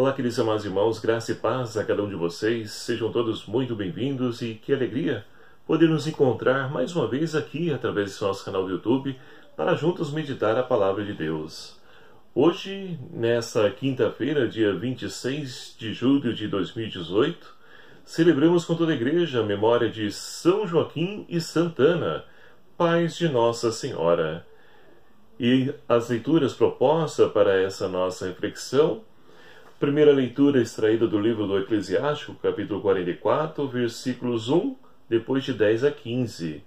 Olá, queridos amados irmãos, graça e paz a cada um de vocês. Sejam todos muito bem-vindos e que alegria poder nos encontrar mais uma vez aqui através do nosso canal do YouTube para juntos meditar a Palavra de Deus. Hoje, nessa quinta-feira, dia 26 de julho de 2018, celebramos com toda a igreja a memória de São Joaquim e Santana, pais de Nossa Senhora. E as leituras propostas para essa nossa reflexão: primeira leitura extraída do livro do Eclesiástico, capítulo 44, versículos 1, depois de 10 a 15.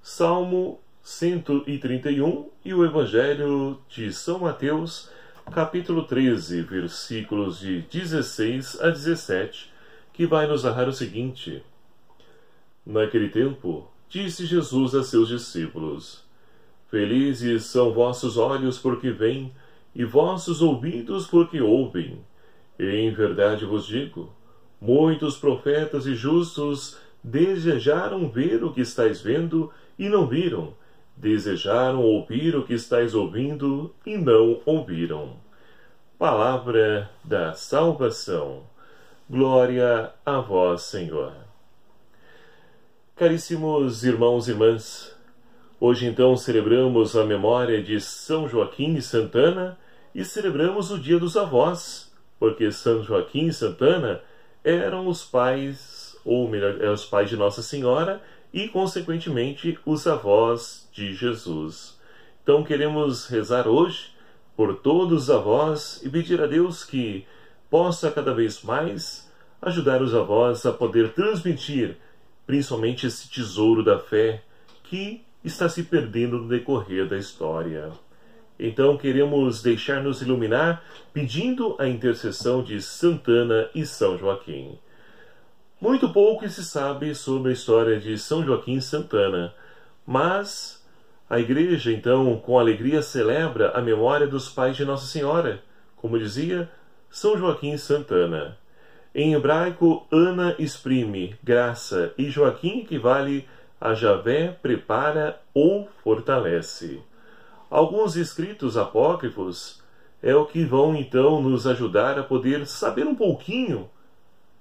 Salmo 131 e o Evangelho de São Mateus, capítulo 13, versículos de 16 a 17, que vai nos narrar o seguinte: Naquele tempo, disse Jesus a seus discípulos: Felizes são vossos olhos porque veem, e vossos ouvidos porque ouvem. Em verdade vos digo, muitos profetas e justos desejaram ver o que estáis vendo e não viram, desejaram ouvir o que estáis ouvindo e não ouviram. Palavra da salvação. Glória a vós, Senhor. Caríssimos irmãos e irmãs, hoje então celebramos a memória de São Joaquim e Santana e celebramos o Dia dos Avós, porque São Joaquim e Santana eram os pais, ou melhor, eram os pais de Nossa Senhora e, consequentemente, os avós de Jesus. Então queremos rezar hoje por todos os avós e pedir a Deus que possa cada vez mais ajudar os avós a poder transmitir principalmente esse tesouro da fé que está se perdendo no decorrer da história. Então queremos deixar-nos iluminar pedindo a intercessão de Santana e São Joaquim. Muito pouco se sabe sobre a história de São Joaquim e Santana, mas a Igreja então com alegria celebra a memória dos pais de Nossa Senhora, como dizia São Joaquim e Santana. Em hebraico, Ana exprime graça e Joaquim equivale a Javé prepara ou fortalece. Alguns escritos apócrifos é o que vão então nos ajudar a poder saber um pouquinho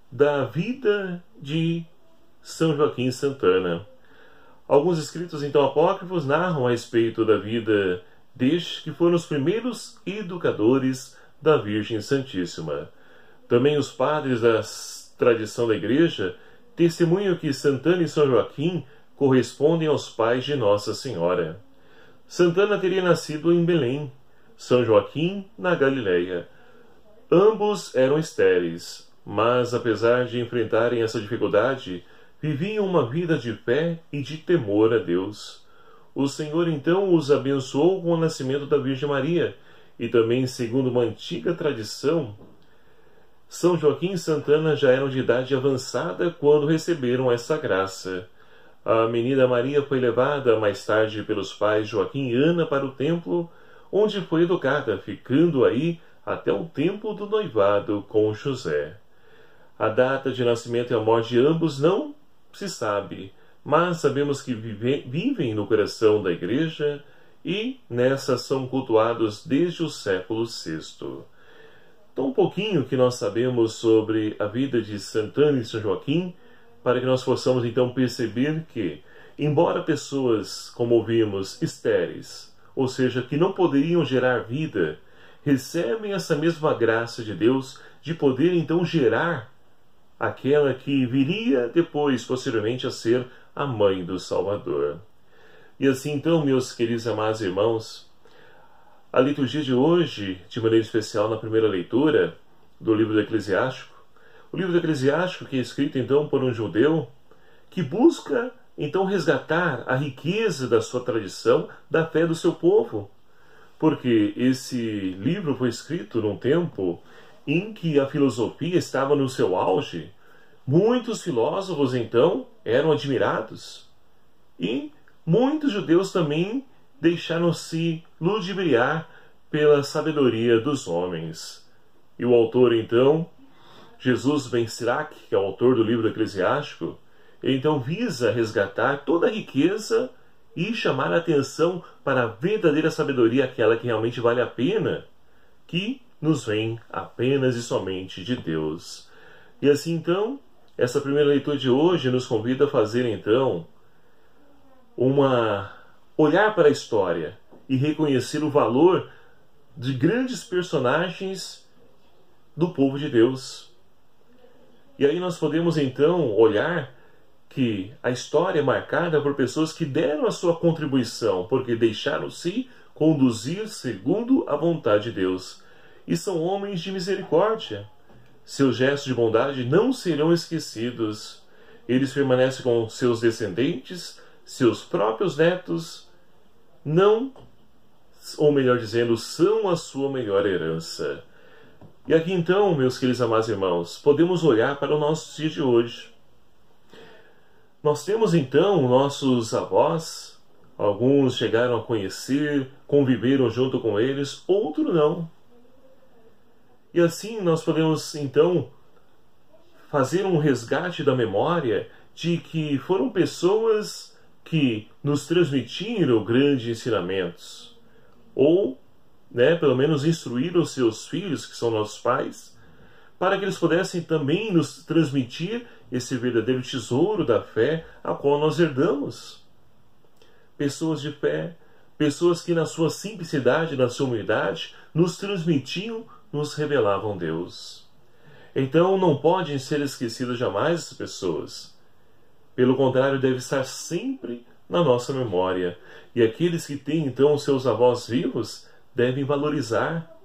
da vida de São Joaquim e Santana. Alguns escritos então apócrifos narram a respeito da vida destes que foram os primeiros educadores da Virgem Santíssima. Também os padres da tradição da Igreja testemunham que Santana e São Joaquim correspondem aos pais de Nossa Senhora. Santana teria nascido em Belém, São Joaquim na Galileia. Ambos eram estéreis, mas apesar de enfrentarem essa dificuldade, viviam uma vida de fé e de temor a Deus. O Senhor então os abençoou com o nascimento da Virgem Maria, e também, segundo uma antiga tradição, São Joaquim e Santana já eram de idade avançada quando receberam essa graça. A menina Maria foi levada mais tarde pelos pais Joaquim e Ana para o templo, onde foi educada, ficando aí até o tempo do noivado com José. A data de nascimento e a morte de ambos não se sabe, mas sabemos que vivem no coração da Igreja e nessa são cultuados desde o século VI. Então, um pouquinho que nós sabemos sobre a vida de Santana e São Joaquim, para que nós possamos então perceber que, embora pessoas, como ouvimos, estéreis, ou seja, que não poderiam gerar vida, recebem essa mesma graça de Deus de poder então gerar aquela que viria depois, posteriormente, a ser a mãe do Salvador. E assim então, meus queridos amados irmãos, a liturgia de hoje, de maneira especial na primeira leitura do livro do Eclesiástico, o livro do Eclesiástico que é escrito então por um judeu que busca então resgatar a riqueza da sua tradição, da fé do seu povo. Porque esse livro foi escrito num tempo em que a filosofia estava no seu auge. Muitos filósofos então eram admirados. E muitos judeus também deixaram-se ludibriar pela sabedoria dos homens. E o autor então, Jesus Ben Sirach, que é o autor do livro Eclesiástico, ele então visa resgatar toda a riqueza e chamar a atenção para a verdadeira sabedoria, aquela que realmente vale a pena, que nos vem apenas e somente de Deus. E assim então, essa primeira leitura de hoje nos convida a fazer então olhar para a história e reconhecer o valor de grandes personagens do povo de Deus. E aí nós podemos então olhar que a história é marcada por pessoas que deram a sua contribuição, porque deixaram-se conduzir segundo a vontade de Deus. E são homens de misericórdia. Seus gestos de bondade não serão esquecidos. Eles permanecem com seus descendentes, seus próprios netos, não, ou melhor dizendo, são a sua melhor herança. E aqui então, meus queridos amados irmãos, podemos olhar para o nosso dia de hoje. Nós temos então nossos avós, alguns chegaram a conhecer, conviveram junto com eles, outros não. E assim nós podemos então fazer um resgate da memória de que foram pessoas que nos transmitiram grandes ensinamentos, ou, pelo menos instruíram seus filhos, que são nossos pais, para que eles pudessem também nos transmitir esse verdadeiro tesouro da fé a qual nós herdamos. Pessoas de fé, pessoas que na sua simplicidade, na sua humildade, nos transmitiam, nos revelavam Deus. Então não podem ser esquecidas jamais essas pessoas. Pelo contrário, deve estar sempre na nossa memória. E aqueles que têm então seus avós vivos devem valorizar.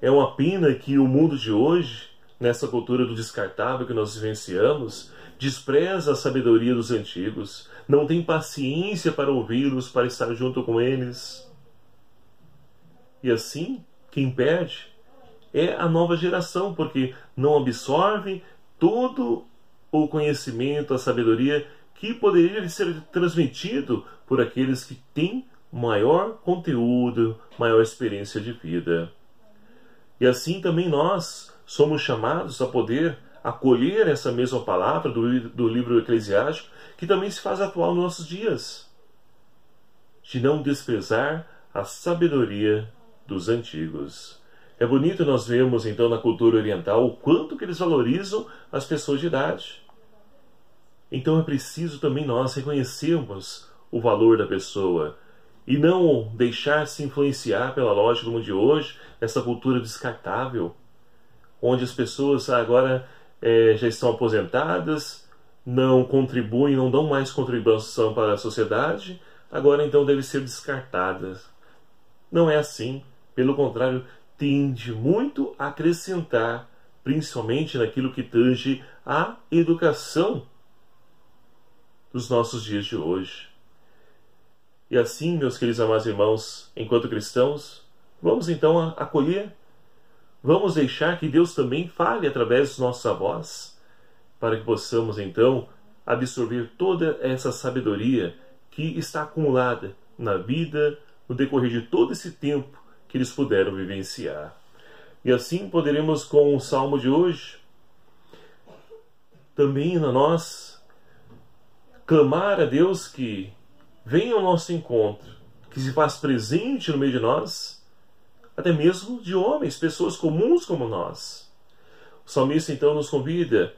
É uma pena que o mundo de hoje, nessa cultura do descartável que nós vivenciamos, despreza a sabedoria dos antigos, não tem paciência para ouvi-los, para estar junto com eles. E assim, quem perde é a nova geração, porque não absorve todo o conhecimento, a sabedoria que poderia ser transmitido por aqueles que têm maior conteúdo, maior experiência de vida. E assim também nós somos chamados a poder acolher essa mesma palavra do livro Eclesiástico, que também se faz atual nos nossos dias, de não desprezar a sabedoria dos antigos. É bonito nós vermos então na cultura oriental o quanto que eles valorizam as pessoas de idade. Então é preciso também nós reconhecermos o valor da pessoa e não deixar-se influenciar pela lógica do mundo de hoje, essa cultura descartável, onde as pessoas agora já estão aposentadas, não contribuem, não dão mais contribuição para a sociedade, agora então devem ser descartadas. Não é assim, pelo contrário, tende muito a acrescentar, principalmente naquilo que tange à educação dos nossos dias de hoje. E assim, meus queridos amados irmãos, enquanto cristãos, vamos então acolher, vamos deixar que Deus também fale através dos nossos avós, para que possamos então absorver toda essa sabedoria que está acumulada na vida, no decorrer de todo esse tempo que eles puderam vivenciar. E assim poderemos, com o Salmo de hoje, também nós clamar a Deus que venha ao nosso encontro, que se faz presente no meio de nós, até mesmo de homens, pessoas comuns como nós. O salmista então nos convida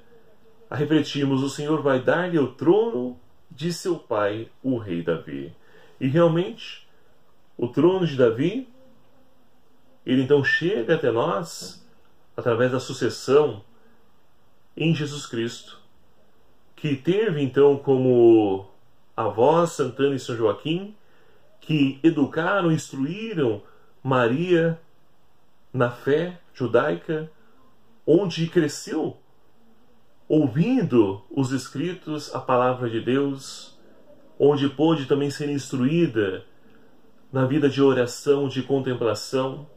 a refletirmos: o Senhor vai dar-lhe o trono de seu pai, o rei Davi. E realmente, o trono de Davi, ele então chega até nós através da sucessão em Jesus Cristo, que teve então como avós Santana e São Joaquim, que educaram, instruíram Maria na fé judaica, onde cresceu ouvindo os escritos, a palavra de Deus, onde pôde também ser instruída na vida de oração, de contemplação,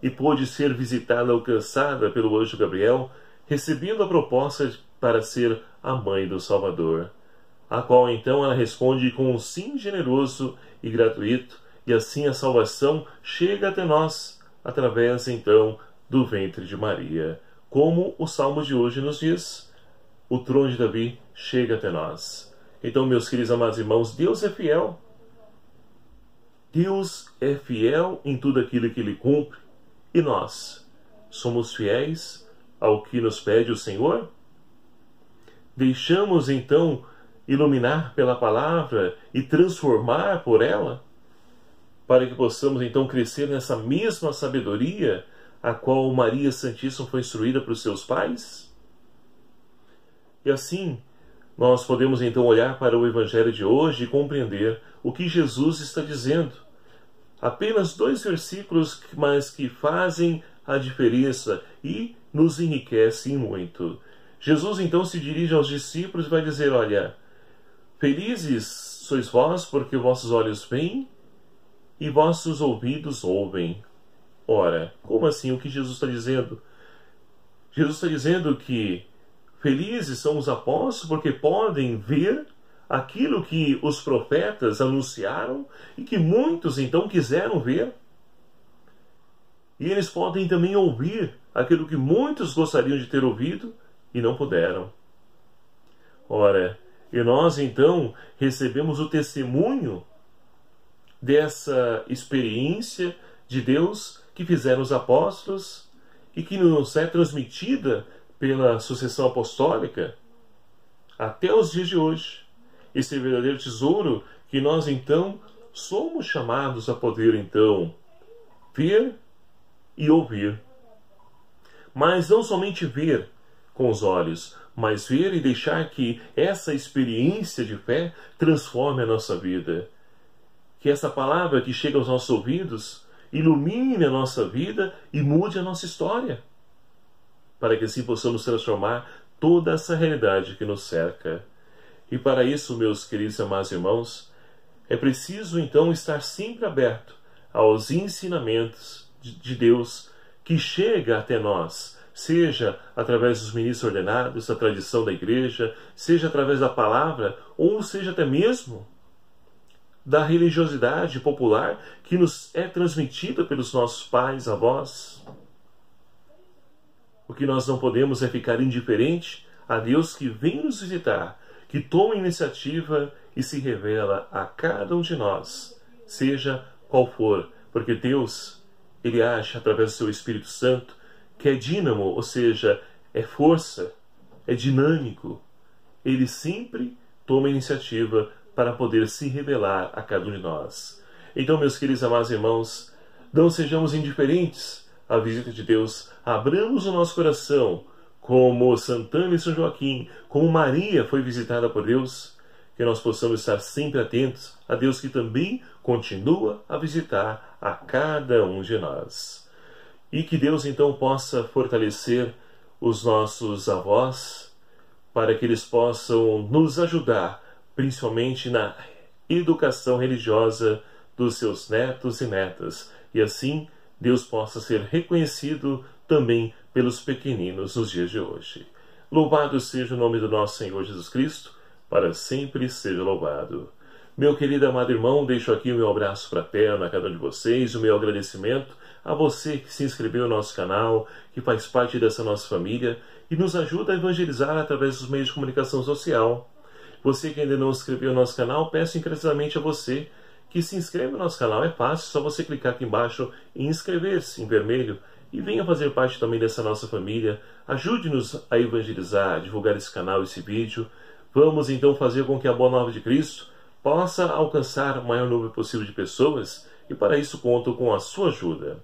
e pôde ser visitada, alcançada pelo anjo Gabriel, recebendo a proposta para ser a mãe do Salvador, a qual então ela responde com um sim generoso e gratuito, e assim a salvação chega até nós, através então do ventre de Maria. Como o Salmo de hoje nos diz, o trono de Davi chega até nós. Então, meus queridos amados irmãos, Deus é fiel. Deus é fiel em tudo aquilo que Ele cumpre. E nós Somos fiéis ao que nos pede o Senhor? Deixamos então iluminar pela palavra e transformar por ela, para que possamos então crescer nessa mesma sabedoria a qual Maria Santíssima foi instruída para os seus pais? E assim, nós podemos então olhar para o Evangelho de hoje e compreender o que Jesus está dizendo. Apenas 2 versículos, mas que fazem a diferença e nos enriquecem muito. Jesus então se dirige aos discípulos e vai dizer: olha, felizes sois vós porque vossos olhos veem e vossos ouvidos ouvem. Ora, como assim? O que Jesus está dizendo? Jesus está dizendo que felizes são os apóstolos porque podem ver aquilo que os profetas anunciaram e que muitos então quiseram ver. E eles podem também ouvir aquilo que muitos gostariam de ter ouvido e não puderam. Ora, e nós então recebemos o testemunho dessa experiência de Deus que fizeram os apóstolos e que nos é transmitida pela sucessão apostólica até os dias de hoje. Esse verdadeiro tesouro que nós então somos chamados a poder então ver e ouvir. Mas não somente ver com os olhos, mas ver e deixar que essa experiência de fé transforme a nossa vida. Que essa palavra que chega aos nossos ouvidos ilumine a nossa vida e mude a nossa história, para que assim possamos transformar toda essa realidade que nos cerca. E para isso, meus queridos e amados irmãos, é preciso então estar sempre aberto aos ensinamentos de Deus que chega até nós, seja através dos ministros ordenados, da tradição da igreja, seja através da palavra, ou seja até mesmo da religiosidade popular que nos é transmitida pelos nossos pais, avós. O que nós não podemos é ficar indiferente a Deus que vem nos visitar, que toma iniciativa e se revela a cada um de nós, seja qual for, porque Deus, Ele age através do seu Espírito Santo, que é dínamo, ou seja, é força, é dinâmico. Ele sempre toma iniciativa para poder se revelar a cada um de nós. Então, meus queridos amados irmãos, não sejamos indiferentes à visita de Deus, abramos o nosso coração, como Santana e São Joaquim, como Maria foi visitada por Deus, que nós possamos estar sempre atentos a Deus que também continua a visitar a cada um de nós. E que Deus então possa fortalecer os nossos avós, para que eles possam nos ajudar, principalmente na educação religiosa dos seus netos e netas, e assim Deus possa ser reconhecido também pelos pequeninos nos dias de hoje. Louvado seja o nome do nosso Senhor Jesus Cristo, para sempre seja louvado. Meu querido amado irmão, deixo aqui o meu abraço fraterno a cada um de vocês, o meu agradecimento a você que se inscreveu no nosso canal, que faz parte dessa nossa família e nos ajuda a evangelizar através dos meios de comunicação social. Você que ainda não se inscreveu no nosso canal, peço encarecidamente a você que se inscreva no nosso canal. É fácil, só você clicar aqui embaixo em inscrever-se, em vermelho, e venha fazer parte também dessa nossa família. Ajude-nos a evangelizar, a divulgar esse canal, esse vídeo. Vamos então fazer com que a Boa Nova de Cristo possa alcançar o maior número possível de pessoas, e para isso conto com a sua ajuda.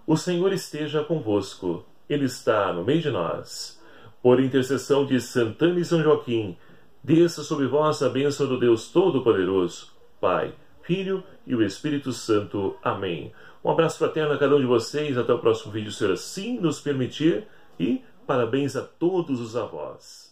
O Senhor esteja convosco, Ele está no meio de nós. Por intercessão de Santana e São Joaquim, desça sobre vós a bênção do Deus Todo-Poderoso, Pai, Filho e o Espírito Santo. Amém. Um abraço fraterno a cada um de vocês. Até o próximo vídeo, se assim nos permitir. E parabéns a todos os avós.